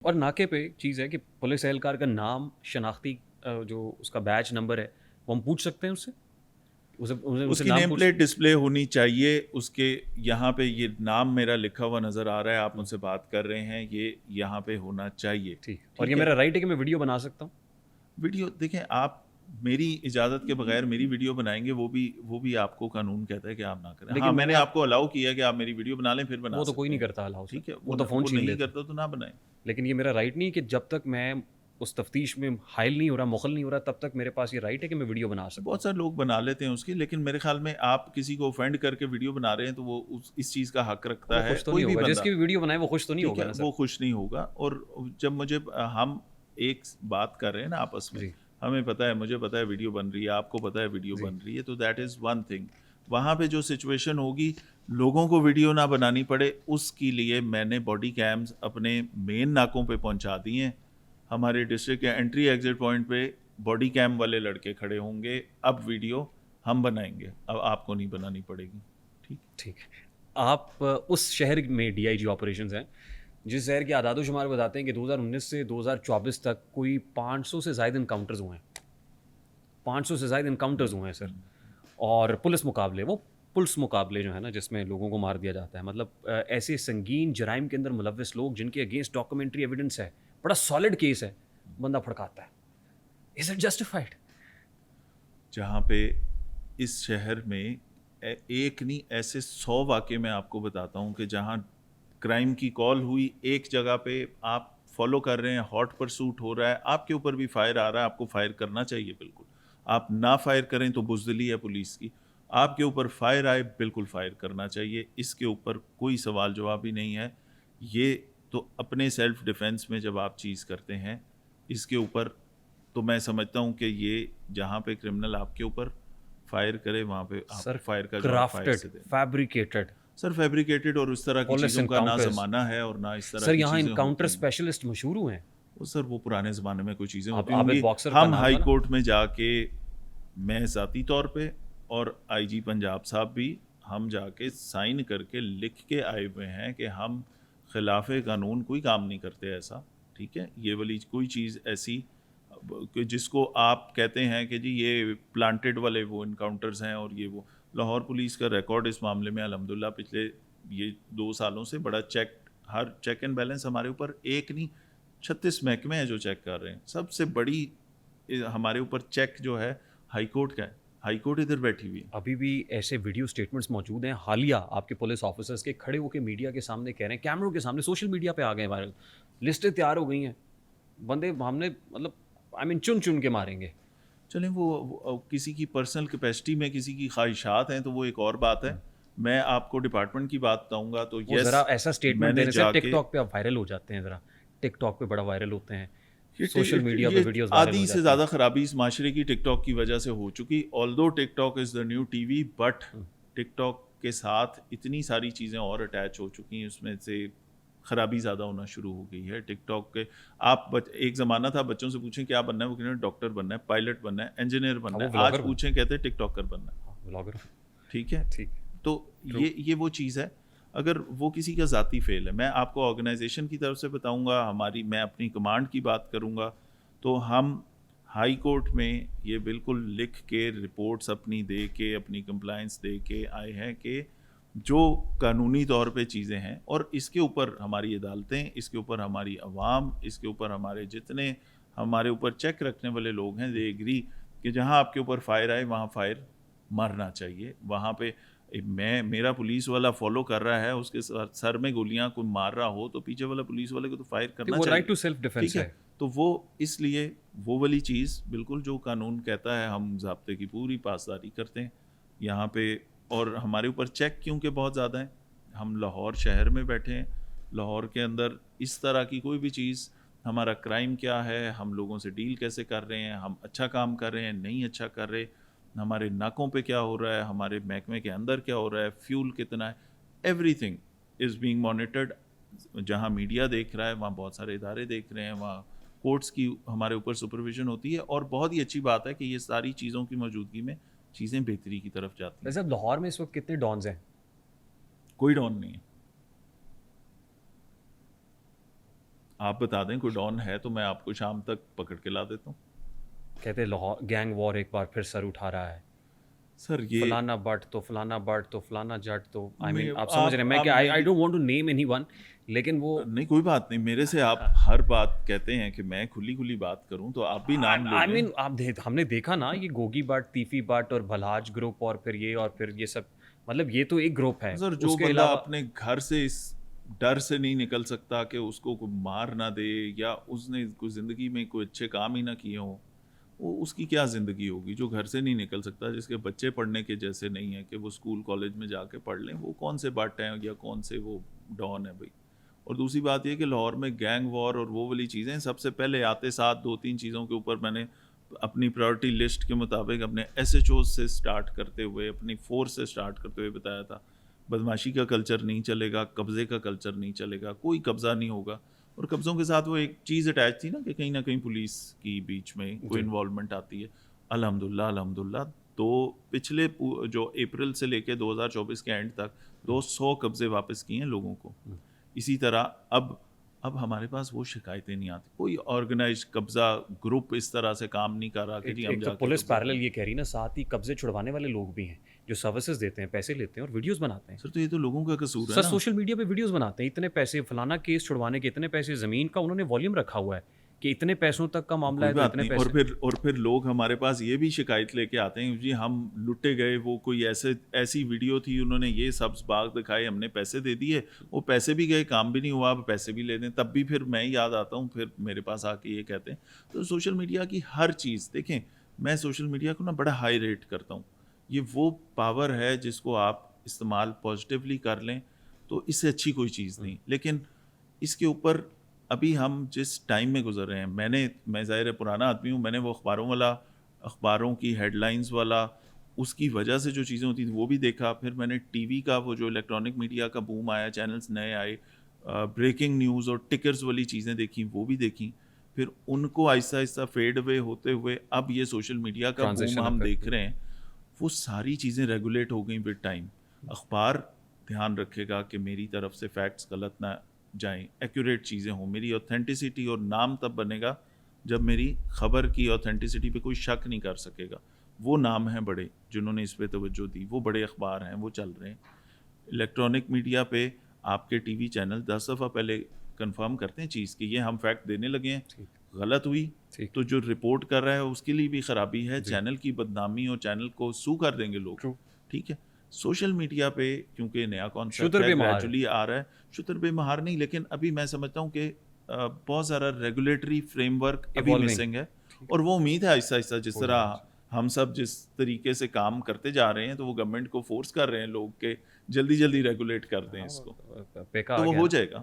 اور ناکے پہ ایک چیز ہے کہ پولیس اہلکار کا نام، شناختی جو اس کا بیچ نمبر ہے وہ ہم پوچھ سکتے ہیں اس سے؟ اس اسے کی نام نیم پوچھ پلیٹ ڈسپلے ہونی چاہیے، اس کے یہاں پہ یہ نام میرا لکھا ہوا نظر آ رہا ہے، آپ مجھ سے بات کر رہے ہیں، یہ یہاں پہ ہونا چاہیے. ٹھیک. اور یہ ٹھیک ہے. میرا رائٹ ہے کہ میں ویڈیو بنا سکتا ہوں؟ ویڈیو دیکھیں، آپ میری اجازت کے بغیر میری ویڈیو بنائیں گے، وہ بھی آپ کو قانون کہتا ہے کہ آپ نہ کریں. ہاں، لیکن میں نے آپ آپ کو الاؤ کیا کہ آپ میری ویڈیو بنا لیں، پھر بنا وہ تو کوئی سکتے نہیں ہیں. کرتا الاؤ سر، ٹھیک ہے، وہ تو فون وہ چھین نہیں لیتے ہیں. کرتا تو نہ بنائیں. لیکن یہ میرا رائٹ نہیں ہے کہ جب تک میں اس تفتیش میں حائل نہیں ہو رہا، مخل نہیں ہو رہا، تب تک میرے پاس یہ رائٹ ہے کہ میں ویڈیو بنا سکتا بہت ہوں. سارے لوگ بنا لیتے ہیں اس کی، لیکن میرے خیال میں آپ کسی کو اوفینڈ کر کے ویڈیو بنا رہے ہیں تو وہ اس چیز کا حق وہ رکھتا ہے، خوش تو نہیں کوئی بھی ہوگا جس بندہ. کی بھی ویڈیو بنائے، وہ خوش تو نہیں ٹھیک ہوگا ہے، نا سر؟ وہ خوش نہیں ہوگا. اور جب مجھے ہم ایک بات کر رہے ہیں نا آپس میں، جی ہمیں پتہ ہے، مجھے پتہ ہے ویڈیو بن رہی ہے، آپ کو پتہ ہے ویڈیو جی بن رہی ہے، تو دیٹ از ون تھنگ. وہاں پہ جو سچویشن ہوگی، لوگوں کو ویڈیو نہ بنانی پڑے، اس کے لیے میں نے باڈی کیمز اپنے مین ناکوں پہ پہنچا دی ہیں. ہمارے ڈسٹرکٹ کے انٹری ایگزٹ پوائنٹ پہ باڈی کیم والے لڑکے کھڑے ہوں گے. اب ویڈیو ہم بنائیں گے، اب آپ کو نہیں بنانی پڑے گی. ٹھیک. ٹھیک. آپ اس شہر میں ڈی آئی جی آپریشنز ہیں جس شہر کے اعداد و شمار بتاتے ہیں کہ 2019 سے 2024 تک کوئی 500 سے زائد انکاؤنٹرز ہوئے ہیں. 500 سے زائد انکاؤنٹرز ہوئے ہیں سر. اور پولیس مقابلے، وہ پولیس مقابلے جو ہے نا جس میں لوگوں کو مار دیا جاتا ہے، مطلب ایسے سنگین جرائم کے اندر ملوث لوگ جن کے اگینسٹ ڈاکومنٹری ایویڈنس ہے، بڑا سالڈ کیس ہے، بندہ پھڑکاتا ہے. Is it justified? جہاں پہ اس شہر میں ایک نہیں ایسے 100 واقعے میں آپ کو بتاتا ہوں کہ جہاں کرائم کی کال ہوئی، ایک جگہ پہ آپ فالو کر رہے ہیں، ہاٹ پرسوٹ ہو رہا ہے، آپ کے اوپر بھی فائر آ رہا ہے، آپ کو فائر کرنا چاہیے. بالکل آپ نہ فائر کریں تو بزدلی ہے پولیس کی. آپ کے اوپر فائر آئے، بالکل فائر کرنا چاہیے، اس کے اوپر کوئی سوال جواب ہی نہیں ہے. یہ تو اپنے سیلف ڈیفenس میں جب آپ چیز کرتے ہیں، اس کے اوپر تو میں سمجھتا ہوں کہ یہ جہاں پہ کرمنل آپ کے اوپر فائر کرے، وہاں پہ آپ سر کو فائر کا جواب فائر کرافٹڈ، سے دینا. فیبریکیٹڈ سر فیبریکیٹڈ اور اس طرح کی پولیس چیزوں کا نہ انکاؤنٹرز. زمانہ ہے اور نہ اس طرح سر کی یہاں چیزیں انکاؤنٹر ہوتی ہیں. اسپیشلسٹ مشہور ہوئے ہیں. وہ سر وہ پرانے زمانے میں کوئی چیزیں ہوتی ہوں عابد گی. باکسر کا ہم نام ہائی تھا نا. کورٹ میں جا کے، میں ذاتی طور پہ اور آئی جی پنجاب صاحب بھی، ہم جا کے سائن کر کے لکھ کے آئے ہوئے ہیں کہ ہم خلاف قانون کوئی کام نہیں کرتے ایسا. ٹھیک ہے، یہ والی کوئی چیز ایسی کہ جس کو آپ کہتے ہیں کہ جی یہ پلانٹڈ والے وہ انکاؤنٹرز ہیں اور یہ وہ. لاہور پولیس کا ریکارڈ اس معاملے میں الحمدللہ پچھلے یہ 2 سالوں سے بڑا ہر چیک اینڈ بیلنس ہمارے اوپر ایک نہیں 36 محکمے ہیں جو چیک کر رہے ہیں. سب سے بڑی ہمارے اوپر چیک جو ہے ہائی کورٹ کا ہے. ہائی کورٹ ادھر بیٹھی ہوئی ہے. ابھی بھی ایسے ویڈیو سٹیٹمنٹس موجود ہیں حالیہ آپ کے پولیس آفیسرز کے، کھڑے ہو کے میڈیا کے سامنے کہہ رہے ہیں، کیمروں کے سامنے، سوشل میڈیا پہ آ گئے وائرل، لسٹیں تیار ہو گئی ہیں، بندے ہم نے مطلب چن چن کے ماریں گے. چلیں وہ کسی کی پرسنل کیپیسٹی میں کسی کی خواہشات ہیں تو وہ ایک اور بات ہے. میں آپ کو ڈپارٹمنٹ کی بات بتاؤں گا تو وہ یس، ذرا ایسا میں اسٹیٹمنٹ نے دینے سے جا ٹک کے ٹاک پہ آپ وائرل ہو جاتے ہیں، ذرا ٹک ٹاک پہ بڑا وائرل ہوتے ہیں، سوشل میڈیا پہ یہ ویڈیوز وائرل ہو آدھی سے جاتی ہیں. زیادہ خرابی اس معاشرے کی ٹک ٹاک کی وجہ سے ہو چکی. Although TikTok is the new TV, but TikTok کے ساتھ اتنی ساری چیزیں اور اٹیچ ہو چکی ہیں، اس میں سے خرابی زیادہ ہونا شروع ہو گئی ہے. ٹک ٹاک کے آپ ایک زمانہ تھا بچوں سے پوچھیں کیا بننا ہے، وہ کہتے ہیں ڈاکٹر بننا ہے، پائلٹ بننا ہے، انجینئر بننا ہے. وہ آج بلاگر پوچھیں کہتے ہیں ٹک ٹاکر بننا ہے. بلاگر. ٹھیک ہے، ٹھیک. تو یہ وہ چیز ہے. اگر وہ کسی کا ذاتی فیل ہے، میں آپ کو آرگنائزیشن کی طرف سے بتاؤں گا، میں اپنی کمانڈ کی بات کروں گا، تو ہم ہائی کورٹ میں یہ بالکل لکھ کے رپورٹس اپنی دے کے، اپنی کمپلائنس دے کے آئے ہیں کہ جو قانونی طور پہ چیزیں ہیں، اور اس کے اوپر ہماری عدالتیں، اس کے اوپر ہماری عوام، اس کے اوپر ہمارے جتنے ہمارے اوپر چیک رکھنے والے لوگ ہیں، دے ایگری کہ جہاں آپ کے اوپر فائر آئے وہاں فائر مارنا چاہیے. وہاں پہ میرا پولیس والا فالو کر رہا ہے، اس کے سر میں گولیاں کوئی مار رہا ہو تو پیچھے والا پولیس والے کو تو فائر کرنا وہ چاہیے. رائٹ ٹو سیلف ڈیفینس ٹھیک ہے، ہے. تو وہ اس لیے وہ والی چیز بالکل جو قانون کہتا ہے، ہم ضابطے کی پوری پاسداری کرتے ہیں یہاں پہ. اور ہمارے اوپر چیک کیونکہ بہت زیادہ ہیں، ہم لاہور شہر میں بیٹھے ہیں، لاہور کے اندر اس طرح کی کوئی بھی چیز، ہمارا کرائم کیا ہے، ہم لوگوں سے ڈیل کیسے کر رہے ہیں، ہم اچھا کام کر رہے ہیں نہیں اچھا کر رہے، ہمارے ناکوں پہ کیا ہو رہا ہے، ہمارے محکمے کے اندر کیا ہو رہا ہے، فیول کتنا ہے، every thing is being monitored. جہاں میڈیا دیکھ رہا ہے وہاں بہت سارے ادارے دیکھ رہے ہیں، وہاں کورٹس کی ہمارے اوپر سپرویژن ہوتی ہے. اور بہت ہی اچھی بات ہے کہ یہ ساری چیزوں کی موجودگی میں چیزیں بہتری کی طرف جاتی ہیں. ویسے اب لاہور میں اس وقت کتنے ڈانز ہیں؟ کوئی ڈون نہیں ہے. آپ بتا دیں کوئی ڈان ہے تو میں آپ کو شام تک پکڑ کے لا دیتا ہوں. کہتے لاہور گینگ وار ایک بار پھر سر اٹھا رہا ہے, سر یہ فلانا بٹ تو فلانا بٹ تو فلانا جٹ تو آئی مین آپ آپ سمجھ رہے ہیں, میں کہ I don't want to name anyone, لیکن وہ نہیں کوئی بات نہیں, میرے سے آپ ہر بات کہتے ہیں کہ میں کھلی بات کروں تو آپ بھی نام لے آئی لیں. مین آپ ہم نے دیکھا نا یہ گوگی بٹ, تیفی بٹ اور بھلاج گروپ اور پھر یہ سب, مطلب یہ تو ایک گروپ ہے. سر جو اس کے بندہ علاوہ اپنے گھر سے اس ڈر سے نہیں نکل سکتا کہ اس کو کوئی مار نہ دے یا اس نے کوئی زندگی میں کوئی اچھے کام ہی نہ کیے ہوں, وہ اس کی کیا زندگی ہوگی. جو گھر سے نہیں نکل سکتا, جس کے بچے پڑھنے کے جیسے نہیں ہیں کہ وہ اسکول کالج میں جا کے پڑھ لیں, وہ کون سے بٹ ہیں یا کون سے وہ ڈان ہے بھائی. اور دوسری بات یہ کہ لاہور میں گینگ وار اور وہ والی چیزیں سب سے پہلے آتے ساتھ 2-3 چیزوں کے اوپر میں نے اپنی پرائورٹی لسٹ کے مطابق اپنے ایس ایچ اوز سے سٹارٹ کرتے ہوئے, اپنی فورس سے سٹارٹ کرتے ہوئے بتایا تھا. بدماشی کا کلچر نہیں چلے گا, قبضے کا کلچر نہیں چلے گا, کوئی قبضہ نہیں ہوگا. اور قبضوں کے ساتھ وہ ایک چیز اٹیچ تھی نا کہ کہیں نہ کہیں پولیس کی بیچ میں کوئی انوالومنٹ آتی ہے. الحمدللہ تو پچھلے جو اپریل سے لے کے 2024 کے اینڈ تک 200 قبضے واپس کیے ہیں لوگوں کو. اسی طرح اب ہمارے پاس وہ شکایتیں نہیں آتی. کوئی آرگنائز قبضہ گروپ اس طرح سے کام نہیں کر رہا کہ جی ہم ایک جا تو کے پولیس پیرلل یہ کہہ رہی نا, ساتھ ہی قبضے چھڑوانے والے لوگ بھی ہیں جو سروسز دیتے ہیں, پیسے لیتے ہیں اور ویڈیوز بناتے ہیں. سر تو یہ تو لوگوں کا قصور ہے سر نا. سوشل میڈیا پہ ویڈیوز بناتے ہیں, اتنے پیسے فلانا کیس چھڑوانے کے, اتنے پیسے زمین کا انہوں نے والیوم رکھا ہوا ہے کہ اتنے پیسوں تک کا معاملہ ہے تو اتنے پیسے. اور پھر لوگ ہمارے پاس یہ بھی شکایت لے کے آتے ہیں جی ہم لٹے گئے, وہ کوئی ایسی ویڈیو تھی, انہوں نے یہ سبز باغ دکھائے, ہم نے پیسے دے دیے, وہ پیسے بھی گئے, کام بھی نہیں ہوا, اب پیسے بھی لے دیں. تب بھی پھر میں یاد آتا ہوں, پھر میرے پاس آ کے یہ کہتے ہیں. تو سوشل میڈیا کی ہر چیز دیکھیں, میں سوشل میڈیا کو نا بڑا ہائی ریٹ کرتا ہوں. یہ وہ پاور ہے جس کو آپ استعمال پازیٹیولی کر لیں تو اس سے اچھی کوئی چیز نہیں. لیکن اس کے اوپر ابھی ہم جس ٹائم میں گزر رہے ہیں, میں ظاہر پرانا آدمی ہوں, میں نے وہ اخباروں کی ہیڈ لائنز والا اس کی وجہ سے جو چیزیں ہوتی تھیں وہ بھی دیکھا. پھر میں نے ٹی وی کا وہ جو الیکٹرانک میڈیا کا بوم آیا, چینلز نئے آئے, بریکنگ نیوز اور ٹکرز والی چیزیں دیکھیں, وہ بھی دیکھیں. پھر ان کو آہستہ آہستہ فیڈ اوے ہوتے ہوئے اب یہ سوشل میڈیا کا بوم ہم دیکھ رہے ہیں. وہ ساری چیزیں ریگولیٹ ہو گئیں ود ٹائم. اخبار دھیان رکھے گا کہ میری طرف سے فیکٹس غلط نہ جائیں, ایکوریٹ چیزیں ہوں. میری اوتھینٹسٹی اور نام تب بنے گا جب میری خبر کی اوتھینٹسٹی پہ کوئی شک نہیں کر سکے گا. وہ نام ہیں بڑے جنہوں نے اس پہ توجہ دی, وہ بڑے اخبار ہیں, وہ چل رہے ہیں. الیکٹرانک میڈیا پہ آپ کے ٹی وی چینل 10 دفعہ پہلے کنفرم کرتے ہیں چیز کہ یہ ہم فیکٹ دینے لگے ہیں, غلط ہوئی تو جو رپورٹ کر رہا ہے اس کے لیے بھی خرابی ہے, چینل کی بدنامی اور چینل کو سو کر دیں گے لوگ. ٹھیک ہے, سوشل میڈیا پہ کیونکہ نیا کانسیپٹ گریجولی آ رہا ہے, شتر بے مہار نہیں, لیکن ابھی میں سمجھتا ہوں کہ بہت سارا ریگولیٹری فریم ورک ابھی مسنگ ہے. اور وہ امید ہے آہستہ آہستہ جس طرح ہم سب جس طریقے سے کام کرتے جا رہے ہیں تو وہ گورنمنٹ کو فورس کر رہے ہیں لوگ کہ جلدی ریگولیٹ کر دیں اس کو, تو وہ ہو جائے گا.